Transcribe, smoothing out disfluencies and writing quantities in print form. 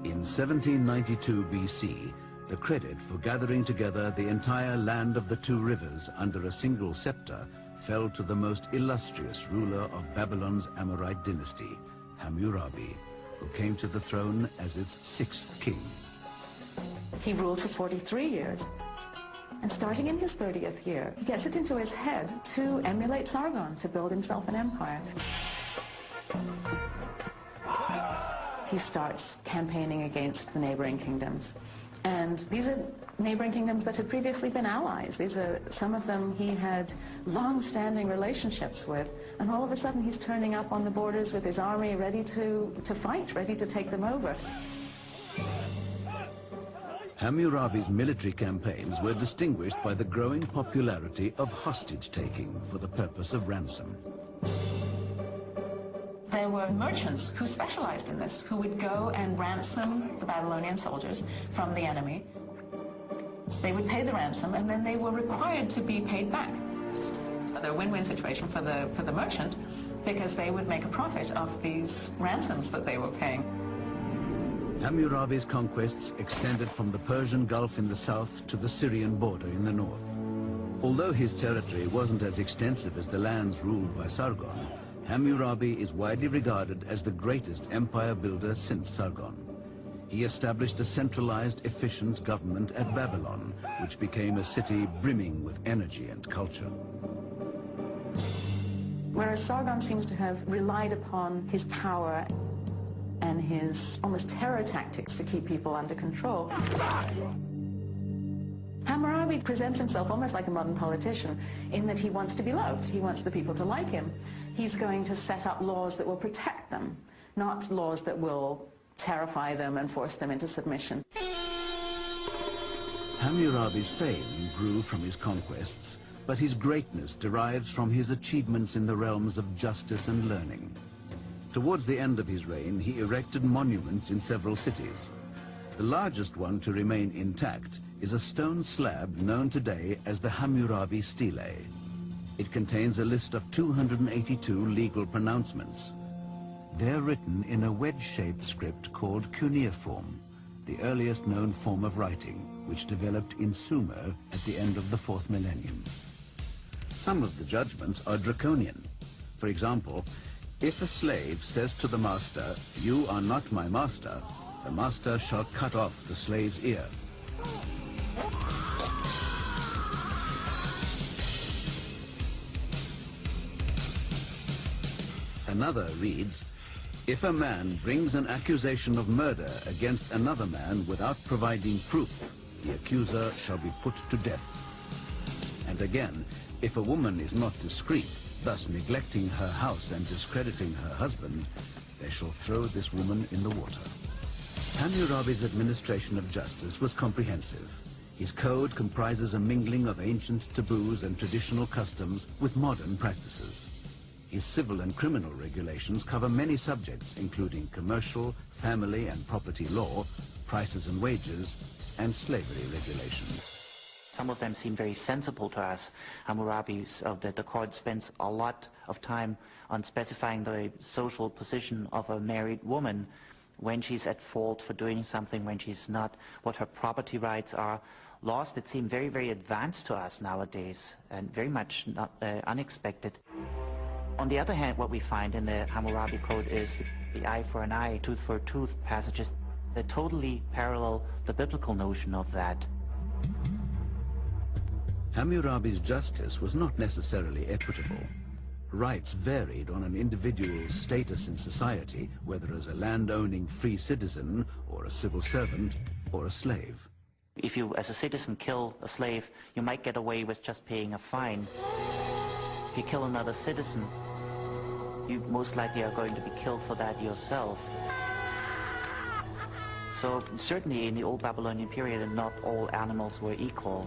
In 1792 BC, the credit for gathering together the entire land of the two rivers under a single scepter fell to the most illustrious ruler of Babylon's Amorite dynasty, Hammurabi, who came to the throne as its sixth king. He ruled for 43 years. And starting in his 30th year, he gets it into his head to emulate Sargon, to build himself an empire. He starts campaigning against the neighboring kingdoms. And these are neighboring kingdoms that had previously been allies. These are some of them he had long-standing relationships with. And all of a sudden he's turning up on the borders with his army ready to fight, ready to take them over. Hammurabi's military campaigns were distinguished by the growing popularity of hostage-taking for the purpose of ransom. There were merchants who specialized in this, who would go and ransom the Babylonian soldiers from the enemy. They would pay the ransom, and then they were required to be paid back. So a win-win situation for the merchant, because they would make a profit of these ransoms that they were paying. Hammurabi's conquests extended from the Persian Gulf in the south to the Syrian border in the north. Although his territory wasn't as extensive as the lands ruled by Sargon, Hammurabi is widely regarded as the greatest empire builder since Sargon. He established a centralized, efficient government at Babylon, which became a city brimming with energy and culture. Whereas Sargon seems to have relied upon his power and his almost terror tactics to keep people under control, Hammurabi presents himself almost like a modern politician in that he wants to be loved. He wants the people to like him. He's going to set up laws that will protect them, not laws that will terrify them and force them into submission. Hammurabi's fame grew from his conquests, but his greatness derives from his achievements in the realms of justice and learning. Towards the end of his reign, he erected monuments in several cities. The largest one to remain intact is a stone slab known today as the Hammurabi Stele. It contains a list of 282 legal pronouncements. They're written in a wedge-shaped script called cuneiform, the earliest known form of writing, which developed in Sumer at the end of the 4th millennium. Some of the judgments are draconian. For example, if a slave says to the master, "You are not my master," the master shall cut off the slave's ear. Another reads, "If a man brings an accusation of murder against another man without providing proof, the accuser shall be put to death." And again, if a woman is not discreet, thus neglecting her house and discrediting her husband, they shall throw this woman in the water. Hammurabi's administration of justice was comprehensive. His code comprises a mingling of ancient taboos and traditional customs with modern practices. His civil and criminal regulations cover many subjects, including commercial, family and property law, prices and wages, and slavery regulations. Some of them seem very sensible to us. Hammurabi's, the court spends a lot of time on specifying the social position of a married woman, when she's at fault for doing something, when she's not, what her property rights are. Laws that seem very, very advanced to us nowadays and very much not unexpected. On the other hand, what we find in the Hammurabi Code is the eye for an eye, tooth for a tooth passages that totally parallel the biblical notion of that. Hammurabi's justice was not necessarily equitable. Rights varied on an individual's status in society, whether as a land-owning free citizen or a civil servant or a slave. If you, as a citizen, kill a slave, you might get away with just paying a fine. If you kill another citizen, you most likely are going to be killed for that yourself. So certainly in the old Babylonian period, not all animals were equal.